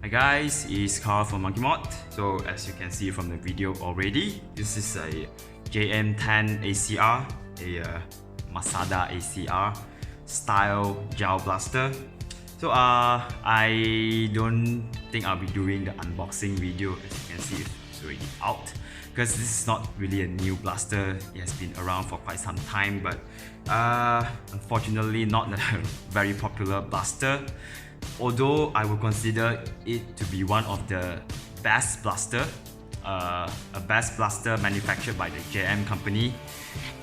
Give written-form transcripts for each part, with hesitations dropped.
Hi guys, it's Carl from Monkey Mod. So as you can see from the video already, this is a JM10 ACR, a Masada ACR style gel blaster. So I don't think I'll be doing the unboxing video. As you can see, it's already out because this is not really a new blaster. It has been around for quite some time, but unfortunately not a very popular blaster. Although I would consider it to be one of the best blaster, a best blaster manufactured by the JM company.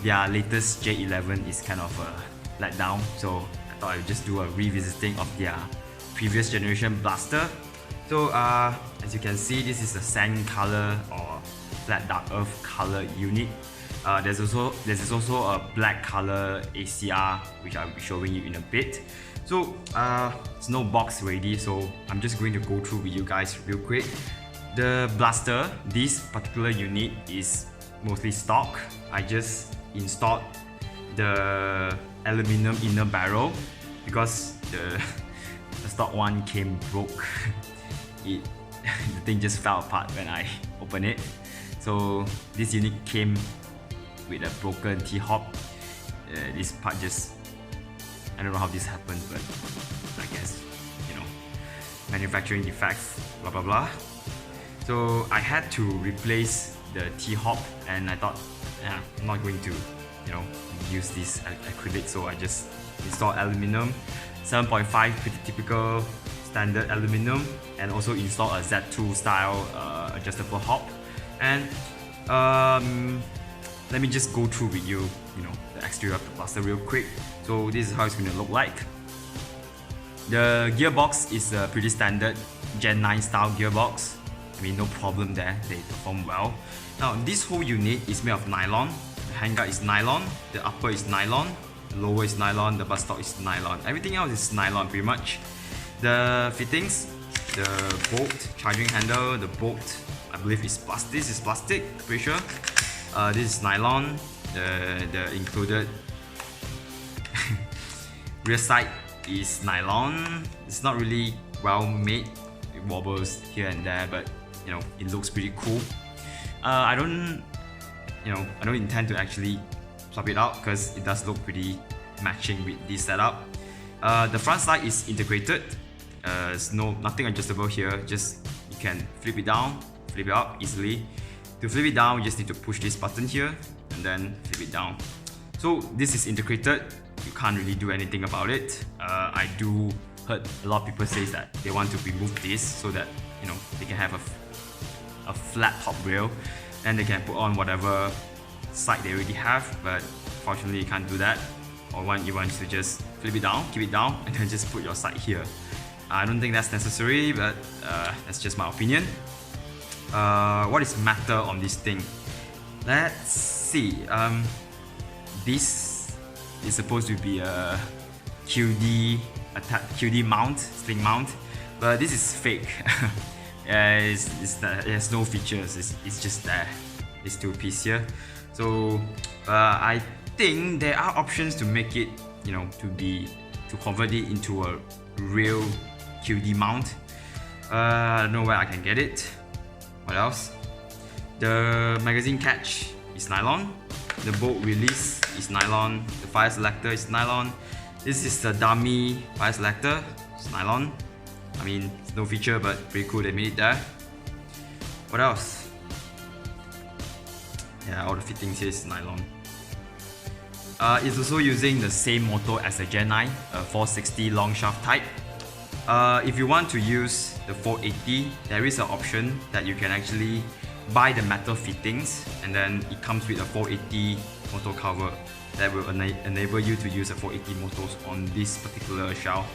Their latest J11 is kind of a letdown, so I thought I would just do a revisiting of their previous generation blaster. So as you can see, this is a sand color or flat dark earth color unit. There's also a black color ACR, which I'll be showing you in a bit. So it's no box ready, so I'm just going to go through with you guys real quick. The blaster, this particular unit is mostly stock. I just installed the aluminum inner barrel because the stock one came broke. The thing just fell apart when I opened it. So this unit came with a broken T-hop. This part just, I don't know how this happened, but I guess, you know, manufacturing defects, blah blah blah. So I had to replace the T-hop, and I thought, yeah, I'm not going to, you know, use this acrylic, so I just installed aluminum, 7.5, pretty typical standard aluminum, and also installed a Z2 style adjustable hop. And let me just go through with you, the exterior of the blaster real quick. So this is how it's going to look like. The gearbox is a pretty standard Gen 9 style gearbox. I mean, no problem there, they perform well. Now this whole unit is made of nylon. The handguard is nylon, the upper is nylon, the lower is nylon, the buttstock is nylon. Everything else is nylon pretty much. The fittings, the bolt, charging handle, the bolt, I believe is plastic. This is plastic, pretty sure. This is nylon. The included rear sight is nylon. It's not really well made. It wobbles here and there, but it looks pretty cool. I don't intend to actually swap it out because it does look pretty matching with this setup. The front side is integrated. There's nothing adjustable here. Just you can flip it down, flip it up easily. To flip it down, you just need to push this button here and then flip it down. So this is integrated. You can't really do anything about it. I do heard a lot of people say that they want to remove this so that they can have a flat top rail and they can put on whatever side they already have. But fortunately, you can't do that. Or you want to just flip it down, keep it down, and then just put your side here. I don't think that's necessary, but that's just my opinion. What is matter on this thing? Let's see. This is supposed to be a QD mount, sling mount, but this is fake. It has no features. It's just there. This two piece here. So I think there are options to make it, to convert it into a real QD mount. I don't know where I can get it. What else? The magazine catch is nylon. The bolt release is nylon. The fire selector is nylon. This is the dummy fire selector. It's nylon. I mean, it's no feature, but pretty cool they made it there. What else? Yeah, all the fittings here is nylon. It's also using the same motor as the Gen 9, a 460 long shaft type. If you want to use the 480, there is an option that you can actually buy the metal fittings, and then it comes with a 480 motor cover that will enable you to use a 480 motors on this particular shell.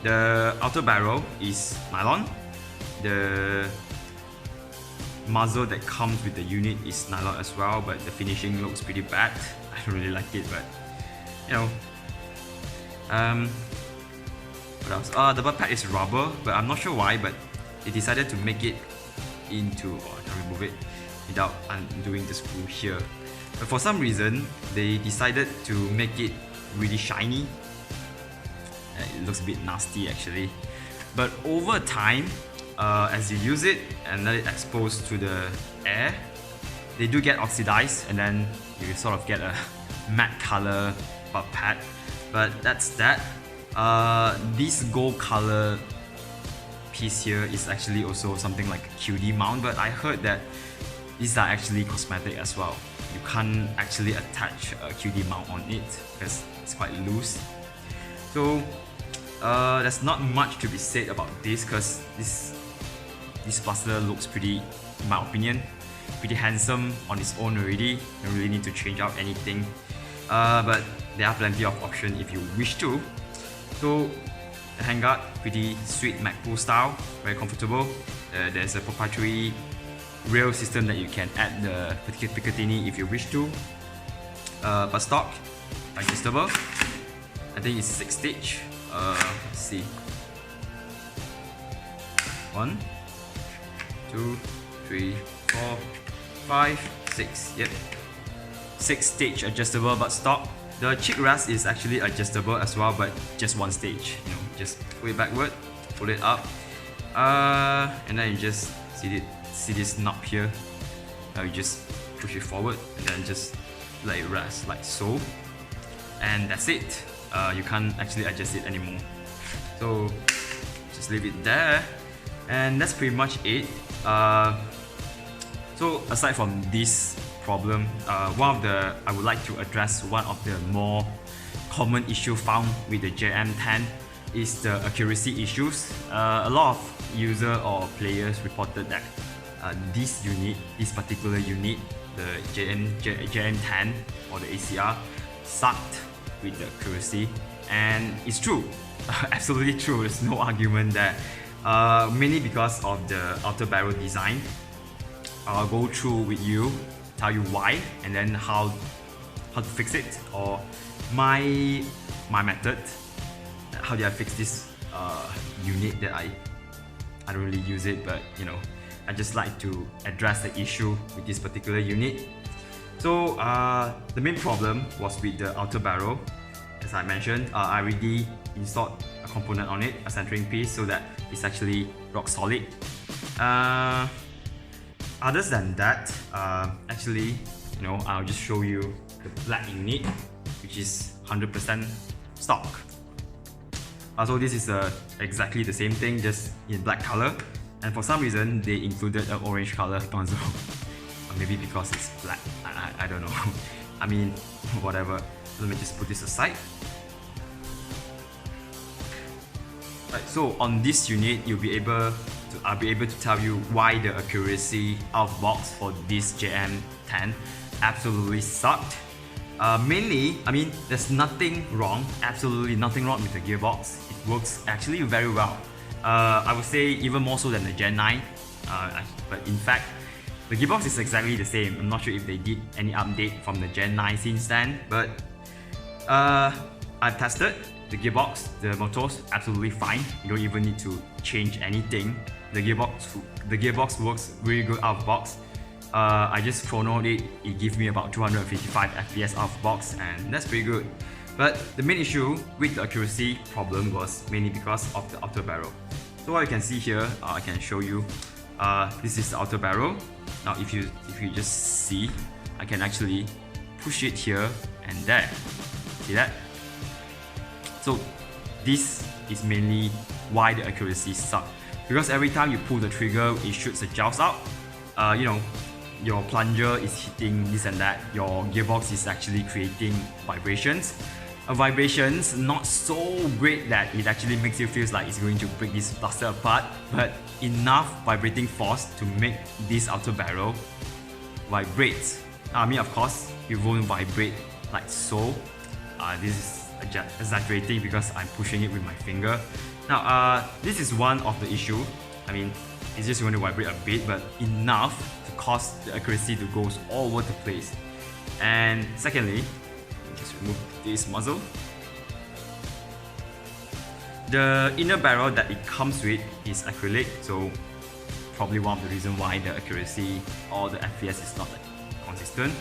The outer barrel is nylon. The muzzle that comes with the unit is nylon as well, but the finishing looks pretty bad. I don't really like it, but what else? The butt pad is rubber, but I'm not sure why, but they decided to make it into, I can remove it without undoing the screw here. But for some reason, they decided to make it really shiny. It looks a bit nasty actually. But over time, as you use it and let it expose to the air, they do get oxidized, and then you sort of get a matte color butt pad. But that's that. This gold color piece here is actually also something like a QD mount, but I heard that these are actually cosmetic as well. You can't actually attach a QD mount on it because it's quite loose. So there's not much to be said about this, because this blaster looks pretty, in my opinion, pretty handsome on its own already. Don't really need to change out anything. But there are plenty of options if you wish to. So the handguard, pretty sweet MacBook style, very comfortable. There's a proprietary rail system that you can add the Picatinny if you wish to. But stock, adjustable. I think it's 6 stitch. Let's see. 1, 2, 3, 4, 5, 6. Yep. 6 stitch adjustable but stock. The cheek rest is actually adjustable as well, but just 1 stage. You know, just pull it backward, pull it up, and then you just see this knob here. Now you just push it forward and then just let it rest like so, and that's it. You can't actually adjust it anymore. So just leave it there, and that's pretty much it. So aside from this problem, I would like to address one of the more common issue found with the JM10 is the accuracy issues. A lot of users or players reported that this particular unit, the JM10 or the ACR, sucked with the accuracy, and it's true. Absolutely true, there's no argument there. Mainly because of the outer barrel design. I'll go through with you, tell you why, and then how to fix it, or my method. How did I fix this unit that I don't really use it, but you know, I just like to address the issue with this particular unit. So the main problem was with the outer barrel. As I mentioned, I already installed a component on it, a centering piece, so that it's actually rock solid. Other than that, actually, you know, I'll just show you the black unit, which is 100% stock. So this is exactly the same thing, just in black color, and for some reason they included an orange color console. Or maybe because it's black, I don't know. I mean, whatever. Let me just put this aside. Right, so on this unit, I'll be able to tell you why the accuracy out of box for this JM10 absolutely sucked. Mainly, I mean, there's nothing wrong, absolutely nothing wrong with the gearbox. It works actually very well. I would say even more so than the Gen 9. But in fact, the gearbox is exactly the same. I'm not sure if they did any update from the Gen 9 since then, but I've tested the gearbox, the motors, absolutely fine. You don't even need to change anything. The gearbox works really good out of box. I just chronoed it, it gives me about 255 FPS out of box, and that's pretty good. But the main issue with the accuracy problem was mainly because of the outer barrel. So what you can see here, I can show you. This is the outer barrel. Now if you just see, I can actually push it here and there. See that? So this is mainly why the accuracy sucks. Because every time you pull the trigger, it shoots the gels out. You know, your plunger is hitting this and that. Your gearbox is actually creating vibrations. Vibrations not so great that it actually makes you feel like it's going to break this blaster apart, but enough vibrating force to make this outer barrel vibrate. I mean, of course, it won't vibrate like so. This is exaggerating because I'm pushing it with my finger. Now, this is one of the issue. I mean, it's just going to vibrate a bit, but enough to cause the accuracy to go all over the place. And secondly, just remove this muzzle. The inner barrel that it comes with is acrylic, so probably one of the reasons why the accuracy or the FPS is not consistent.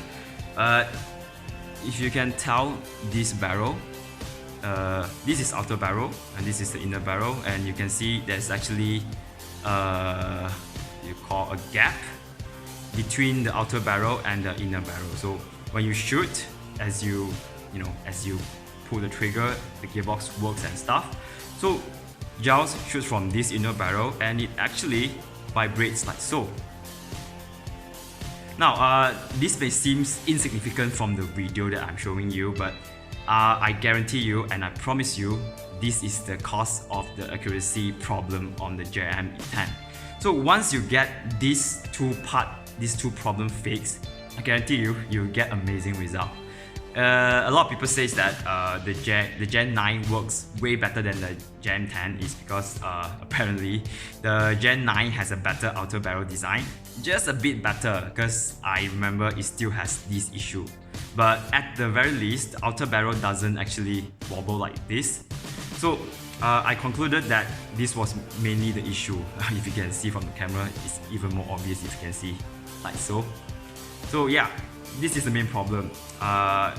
If you can tell, this barrel, this is outer barrel and this is the inner barrel, and you can see there's actually you call a gap between the outer barrel and the inner barrel. So when you shoot, as you pull the trigger, the gearbox works and stuff. So gels shoots from this inner barrel and it actually vibrates like so. Now, this may seem insignificant from the video that I'm showing you, but I guarantee you and I promise you, this is the cause of the accuracy problem on the JM10. So once you get these two problem fixed, I guarantee you, you'll get amazing result. A lot of people say that the Gen 9 works way better than the Gen 10 is because apparently the Gen 9 has a better outer barrel design. Just a bit better because I remember it still has this issue. But at the very least, the outer barrel doesn't actually wobble like this. So I concluded that this was mainly the issue. If you can see from the camera, it's even more obvious if you can see like so. So yeah, this is the main problem.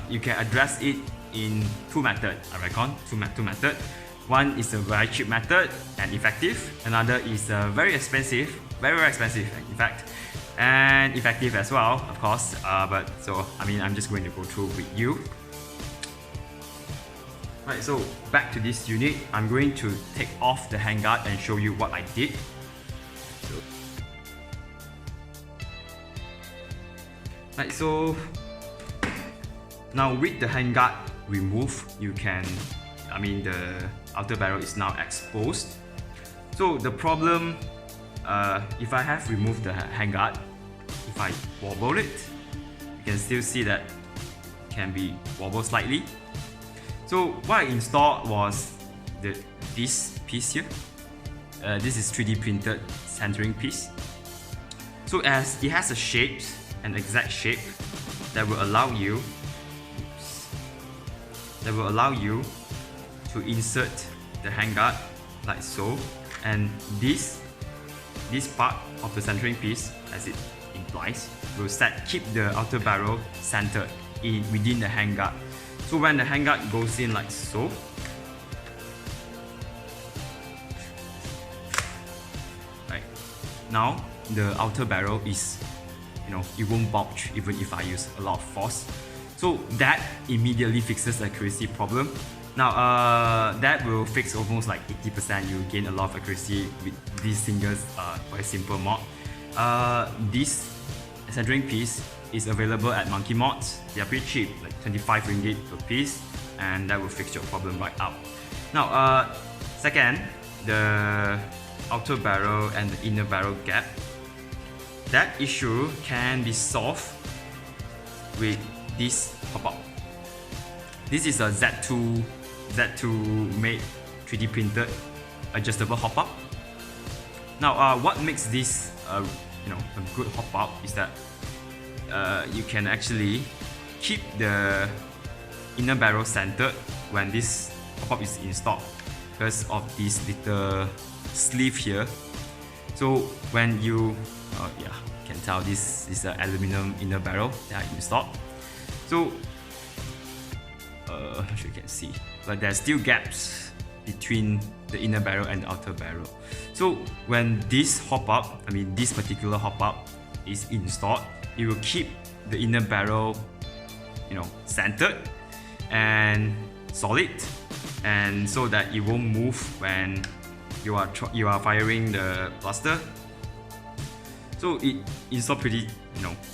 You can address it in two methods, I reckon. Two methods. One is a very cheap method and effective. Another is very expensive, very expensive in fact, and effective as well, of course. But so I'm just going to go through with you. Right, so back to this unit, I'm going to take off the handguard and show you what I did. Right, so now with the handguard removed, the outer barrel is now exposed. So the problem, if I have removed the handguard, if I wobble it, you can still see that it can be wobbled slightly. So what I installed was this piece here. This is 3D printed centering piece. So as it has a shape, an exact shape that will allow you to insert the handguard like so, and this part of the centering piece, as it implies, will keep the outer barrel centered within the handguard. So when the handguard goes in like so, right, now the outer barrel is, it won't bulge even if I use a lot of force. So that immediately fixes the accuracy problem. Now that will fix almost like 80%. You gain a lot of accuracy with these single very simple mod. This centering piece is available at Monkey Mods. They are pretty cheap, like 25 ringgit per piece, and that will fix your problem right out. Now second, the outer barrel and the inner barrel gap. That issue can be solved with this pop-up. This is a Z2 made 3D printed adjustable hop-up. Now what makes this a good hop-up is that you can actually keep the inner barrel centered when this hop-up is installed because of this little sleeve here. So when you can tell this is an aluminum inner barrel that I installed. So I'm not sure you can see, but there's still gaps between the inner barrel and the outer barrel. So when this hop-up, this particular hop-up is installed, it will keep the inner barrel, centered and solid, and so that it won't move when you are firing the blaster. So it installed pretty,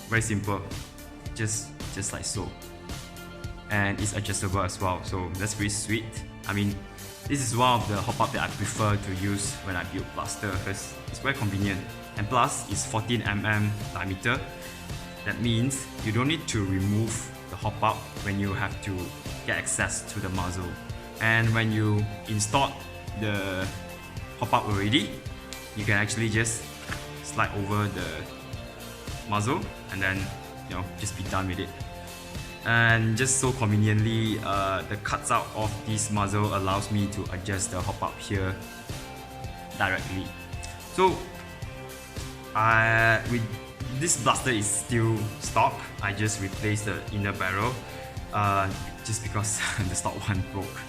very simple, just like so, and it's adjustable as well. So that's pretty sweet. This is one of the hop-up that I prefer to use when I build blaster because it's very convenient, and plus it's 14mm diameter. That means you don't need to remove the hop-up when you have to get access to the muzzle. And when you install the hop-up already, you can actually just slide over the muzzle and then just be done with it. And just so conveniently, the cuts out of this muzzle allows me to adjust the hop-up here directly. So with this blaster is still stock, I just replaced the inner barrel just because the stock one broke.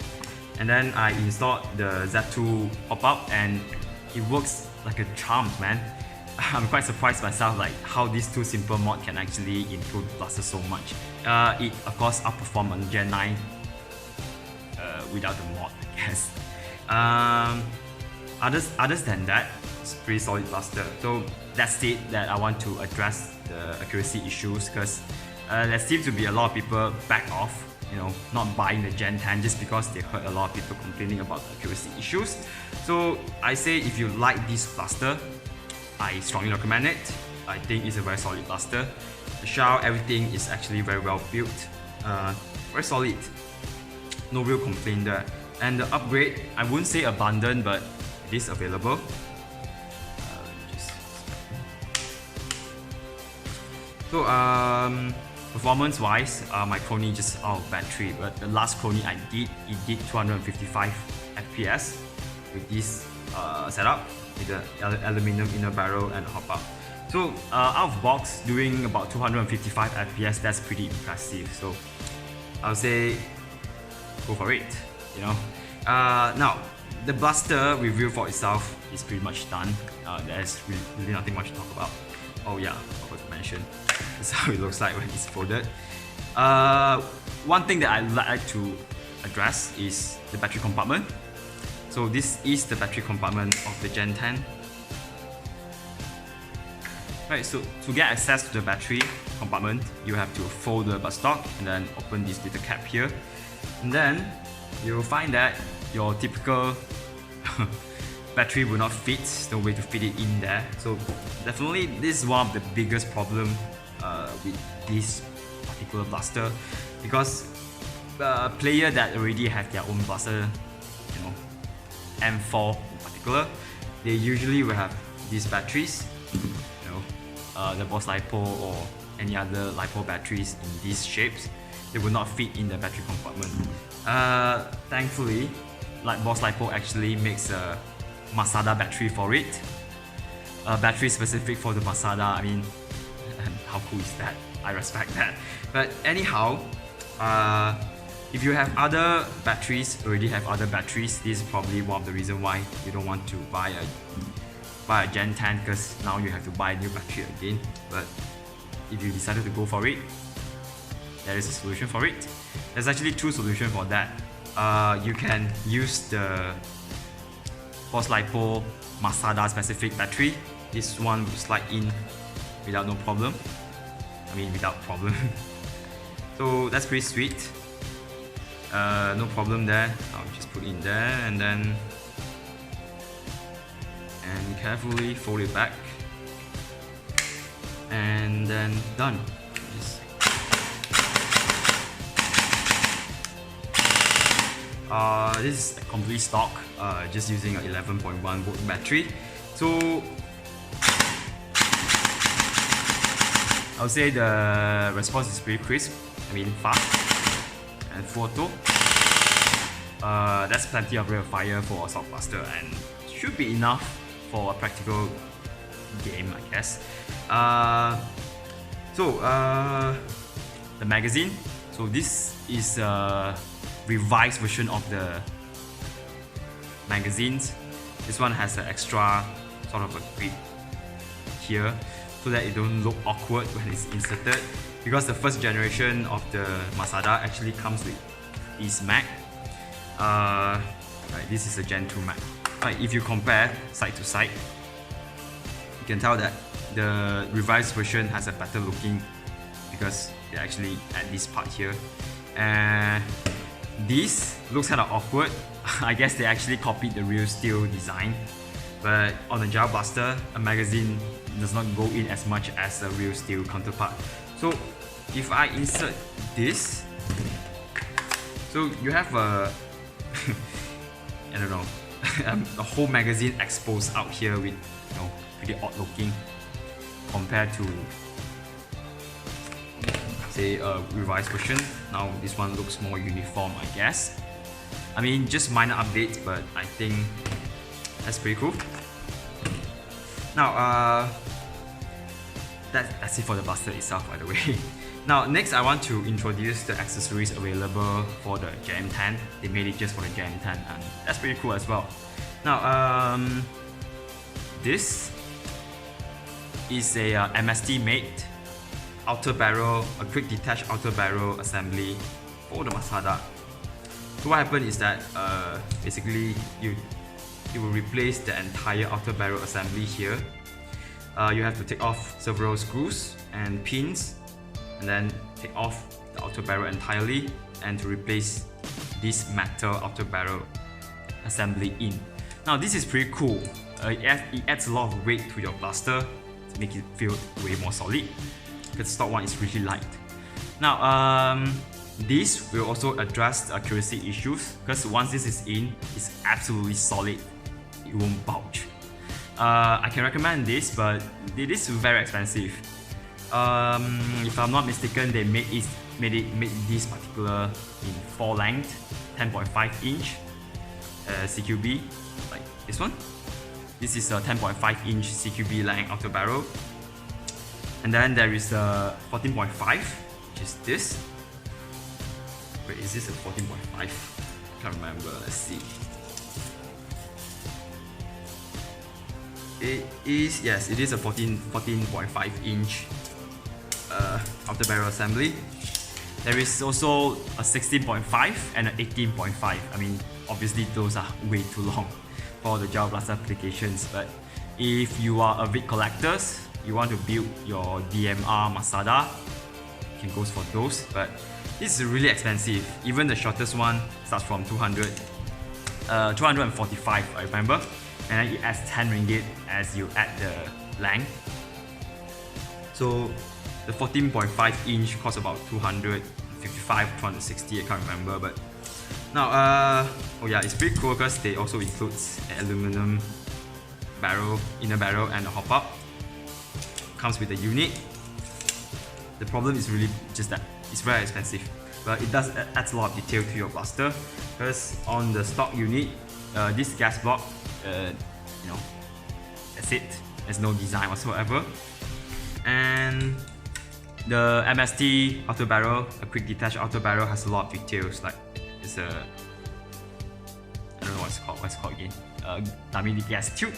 And then I installed the Z2 pop-up and it works like a charm, man. I'm quite surprised myself like how these two simple mods can actually improve the blaster so much. It of course outperformed on Gen 9 without the mod, I guess. Other than that, it's pretty solid blaster. So that's it that I want to address the accuracy issues, because there seems to be a lot of people back off, not buying the Gen 10 just because they heard a lot of people complaining about the accuracy issues. So I say if you like this blaster, I strongly recommend it. I think it's a very solid blaster. The shell, everything is actually very well built, very solid. No real complaint there. And the upgrade, I wouldn't say abundant, but it is available. So performance-wise, my clone just out of battery, but the last clone I did, it did 255 FPS with this setup, with the aluminum inner barrel and hop-up. So out of box, doing about 255 FPS, that's pretty impressive. So I would say go for it, Now, the blaster review for itself is pretty much done. There's really nothing much to talk about. Oh yeah, I forgot to mention. This is how it looks like when it's folded. One thing that I like to address is the battery compartment. So this is the battery compartment of the Gen 10. Right, so to get access to the battery compartment, you have to fold the buttstock and then open this little cap here. And then you'll find that your typical battery will not fit, no way to fit it in there. So definitely this is one of the biggest problem with this particular blaster, because player that already have their own blaster, M4 in particular, they usually will have these batteries, the Boss LiPo or any other LiPo batteries in these shapes. They will not fit in the battery compartment. Thankfully, Boss LiPo actually makes a Masada battery for it. A battery specific for the Masada. I mean, how cool is that? I respect that. But anyhow, if you have other batteries, already have other batteries, this is probably one of the reasons why you don't want to buy a Gen 10, because now you have to buy a new battery again. But if you decided to go for it, there is a solution for it. There's actually two solutions for that. You can use the Boss LiPo Masada specific battery. This one will slide in without no problem. I mean, without problem. So that's pretty sweet. No problem there. I'll just put it in there and then carefully fold it back, and then done. This is completely stock, just using an 11.1 volt battery. So I would say the response is pretty crisp, I mean fast and full auto. That's plenty of rate of fire for a stock blaster and should be enough for a practical game, I guess. The magazine. So this is a revised version of the magazines. This one has an extra sort of a grip here so that it don't look awkward when it's inserted, because the first generation of the Masada actually comes with this mag. Right, this is a Gen 2 mag. Right, if you compare side to side, you can tell that the revised version has a better looking, because they actually add this part here. And this looks kind of awkward. I guess they actually copied the real steel design, but on a gel blaster, a magazine does not go in as much as a real steel counterpart. So if I insert this, so you have a I don't know, a whole magazine exposed out here with, pretty odd looking compared to, say, a revised version. Now this one looks more uniform, I guess. I mean, just minor updates, but I think that's pretty cool. Now, that's it for the blaster itself, by the way. Now next I want to introduce the accessories available for the JM10. They made it just for the JM10 and that's pretty cool as well. Now this is a MST made outer barrel, a quick detached outer barrel assembly for the Masada. So what happened is that basically you will replace the entire outer barrel assembly here. You have to take off several screws and pins and then take off the outer barrel entirely and to replace this metal outer barrel assembly in. Now this is pretty cool. It adds a lot of weight to your blaster to make it feel way more solid. The stock one is really light. Now this will also address the accuracy issues because once this is in, it's absolutely solid. It won't bulge. I can recommend this, but it is very expensive. If I'm not mistaken, they made this particular in 4 length, 10.5 inch CQB, like this one. This is a 10.5 inch CQB length outer barrel. And then there is a 14.5, which is this. Wait, is this a 14.5? Can't remember, let's see. It is, yes, it is a 14.5 inch outer barrel assembly. There is also a 16.5 and an 18.5. I mean, obviously those are way too long for the gel blaster applications, but if you are avid collectors, you want to build your DMR Masada, you can go for those, but this is really expensive. Even the shortest one starts from 245 I remember, and then it adds 10 ringgit as you add the length. So the 14.5 inch costs about 255, 260, I can't remember, but now oh yeah, it's pretty cool because they also includes an aluminum barrel, inner barrel and a hop up. Comes with a unit. The problem is really just that it's very expensive, but it does adds a lot of detail to your blaster because on the stock unit, this gas block, you know, that's it. There's no design whatsoever. And the MST outer barrel, a quick detached outer barrel, has a lot of details. Like it's a, I don't know what's it called again. Dummy gas tube.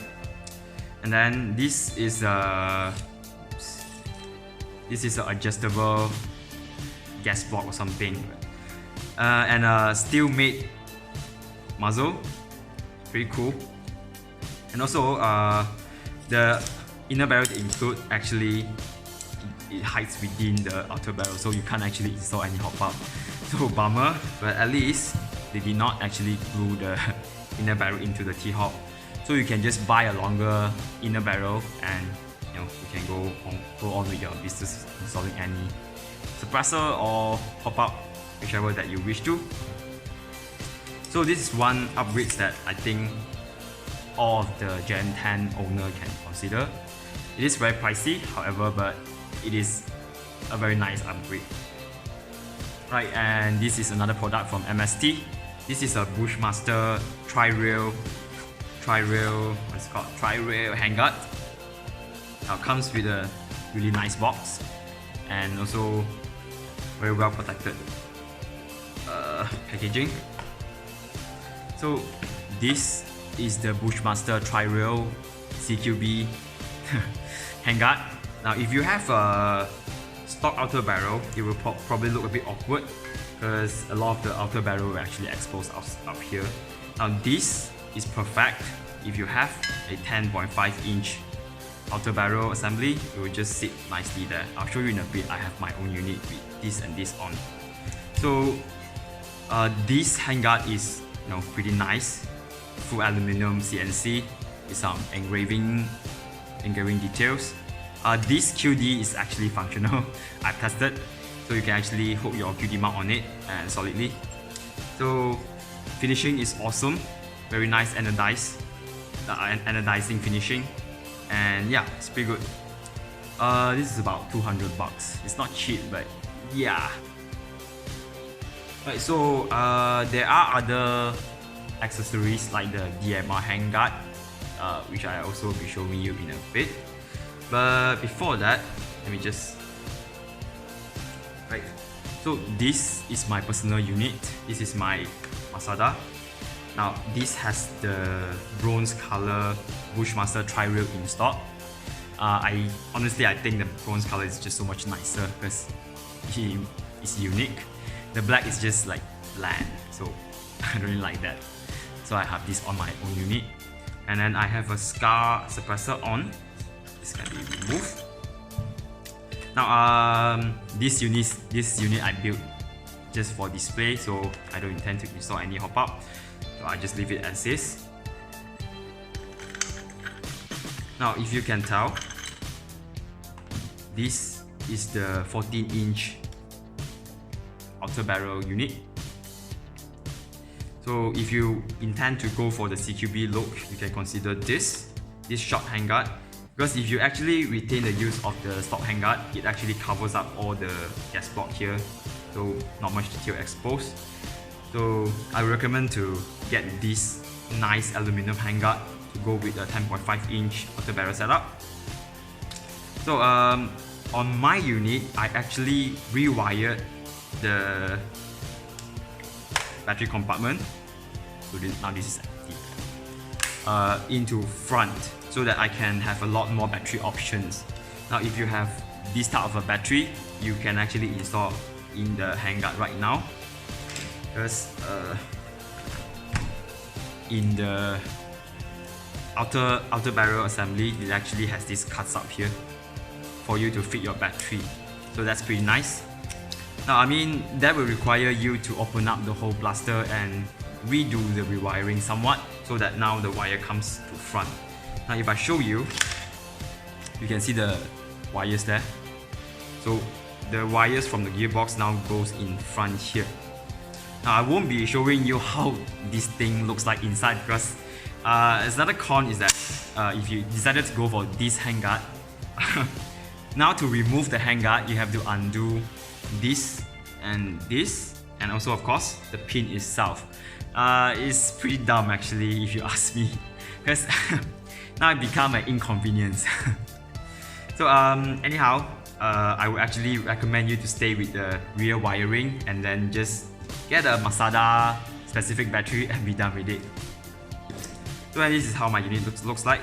And then this is a adjustable gas block or something, and a steel made muzzle, pretty cool. And also the inner barrel they include actually it hides within the outer barrel, so you can't actually install any hop up. So bummer, but at least they did not actually glue the inner barrel into the T-hop, so you can just buy a longer inner barrel and you can go on with your business installing any suppressor or pop-up, whichever that you wish to. So this is one upgrade that I think all of the JM10 owner can consider. It is very pricey, however, but it is a very nice upgrade. Right, and this is another product from MST. This is a Bushmaster tri-rail handguard. Now it comes with a really nice box and also very well protected packaging. So this is the Bushmaster tri-rail CQB handguard. Now if you have a stock outer barrel, it will probably look a bit awkward because a lot of the outer barrel will actually expose up here. Now this is perfect if you have a 10.5 inch outer barrel assembly. It will just sit nicely there. I'll show you in a bit. I have my own unit with this and this on. So this handguard is pretty nice, full aluminum CNC with some engraving details. This QD is actually functional. I've tested, so you can actually hook your QD mount on it and solidly. So finishing is awesome, very nice anodizing finishing, and yeah, it's pretty good. This is about 200 bucks. It's not cheap, but yeah. Right, so there are other accessories like the DMR Hanger, which I also will be showing you in a bit. But before that, let me just Right, so this is my personal unit. This is my Masada. Now this has the bronze color Bushmaster tri-rail in stock. I think the bronze color is just so much nicer because it's unique. The black is just like bland, so I don't really like that. So I have this on my own unit, and then I have a Scar suppressor on. This can be removed. Now this unit I built just for display, so I don't intend to install any hop-up. So I just leave it as is. Now if you can tell, this is the 14-inch outer barrel unit. So if you intend to go for the CQB look, you can consider this short handguard, because if you actually retain the use of the stock handguard, it actually covers up all the gas block here, so not much detail exposed. So I recommend to get this nice aluminum handguard to go with a 10.5-inch outer barrel setup. So on my unit, I actually rewired the battery compartment. So now this is empty. Into front, so that I can have a lot more battery options. Now if you have this type of a battery, you can actually install in the handguard right now, because in the outer barrel assembly, it actually has this cuts up here for you to fit your battery. So that's pretty nice. Now I mean, that will require you to open up the whole blaster and redo the rewiring somewhat, so that now the wire comes to front. Now if I show you, you can see the wires there. So the wires from the gearbox now goes in front here. Now I won't be showing you how this thing looks like inside, because another con is that if you decided to go for this handguard, now to remove the handguard, you have to undo this, and also of course the pin itself. It's pretty dumb actually, if you ask me, because now it become an inconvenience. So anyhow, I would actually recommend you to stay with the rear wiring and then just get a Masada specific battery and be done with it. So this is how my unit looks like.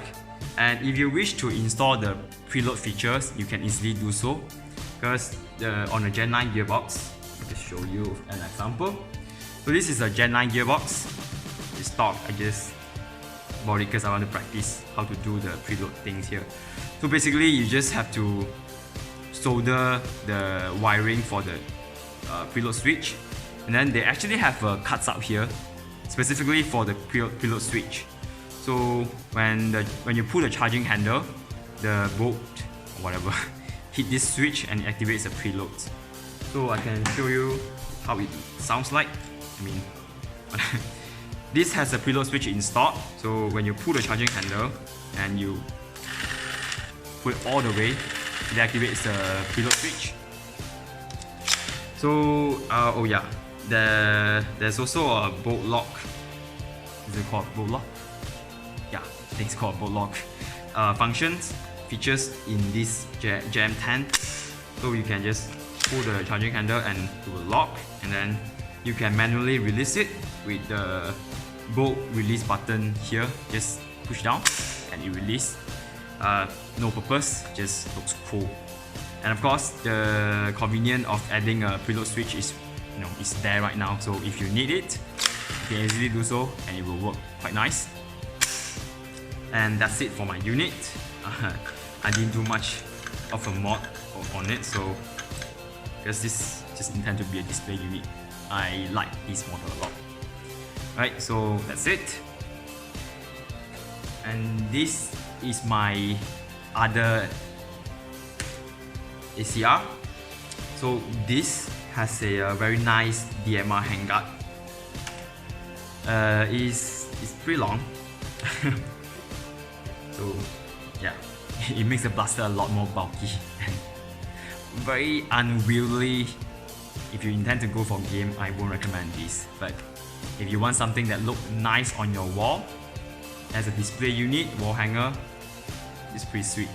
And if you wish to install the preload features, you can easily do so, because on a Gen 9 gearbox, I'll just show you an example. So this is a Gen 9 gearbox. It's stock. I just bought it because I want to practice how to do the preload things here. So basically, you just have to solder the wiring for the preload switch, and then they actually have cuts up here specifically for the preload switch. So when you pull the charging handle, the bolt or whatever hit this switch and it activates the preload. So I can show you how it sounds like. I mean, this has a preload switch installed. So when you pull the charging handle and you put it all the way, it activates the preload switch. So oh yeah, there's also a bolt lock. Is it called bolt lock? Yeah, I think it's called bolt lock. Functions, features in this JM10. So you can just pull the charging handle and do a lock, and then you can manually release it with the bolt release button here. Just push down and it releases. No purpose, just looks cool. And of course, the convenience of adding a preload switch is there right now. So if you need it, you can easily do so, and it will work quite nice. And that's it for my unit. I didn't do much of a mod on it, so because this just intend to be a display unit. I like this model a lot. Right, so that's it. And this is my other ACR. So this has a very nice DMR Hanger. It's pretty long. So yeah, it makes the blaster a lot more bulky and very unwieldy. If you intend to go for game, I won't recommend this. But if you want something that looks nice on your wall as a display unit, wall hanger, it's pretty sweet.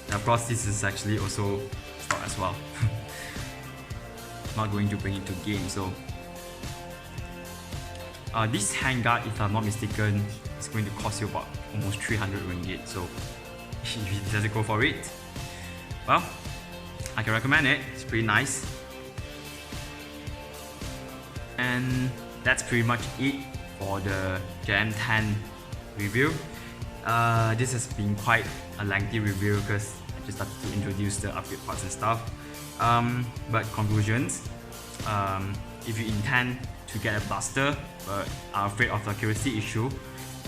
And of course, this is actually also stock as well. Not going to bring it to game. So this handguard, if I'm not mistaken, is going to cost you about almost 300 ringgit. So if you decide to go for it, well, I can recommend it. It's pretty nice. And that's pretty much it for the JM10 review. This has been quite a lengthy review because I just started to introduce the upgrade parts and stuff. But conclusions, if you intend to get a blaster but are afraid of the accuracy issue,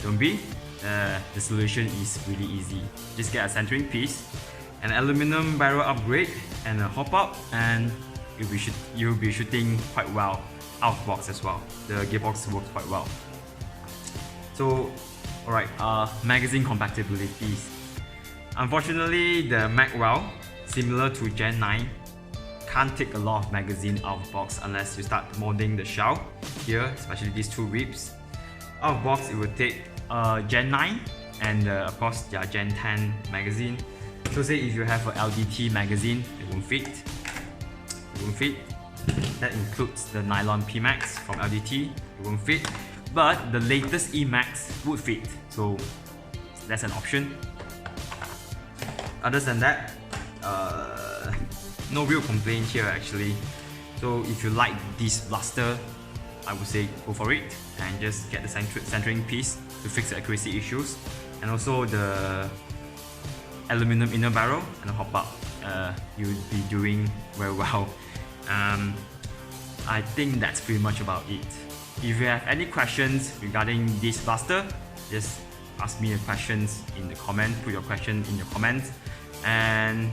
don't be. The solution is really easy. Just get a centering piece, an aluminum barrel upgrade, and a hop-up, and you'll be shooting quite well out of box as well. The gearbox works quite well. So, alright, magazine compatibilities. Unfortunately, the Magwell, similar to Gen 9, can't take a lot of magazine out of box unless you start molding the shell here, especially these two ribs. Out of box, it would take Gen 9 and of course their Gen 10 magazine. So say if you have a LDT magazine, it won't fit. It won't fit. That includes the nylon P-Max from LDT, it won't fit. But the latest E-Max would fit, so that's an option. Other than that, no real complaint here actually. So if you like this blaster, I would say go for it and just get the centering piece to fix the accuracy issues, and also the aluminum inner barrel and the hop-up. You'll be doing very well. I think that's pretty much about it. If you have any questions regarding this blaster, just ask me the questions in the comment, put your question in your comments, and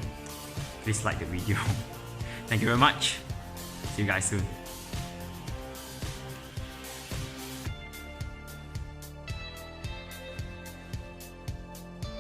please like the video. Thank you very much. See you guys soon.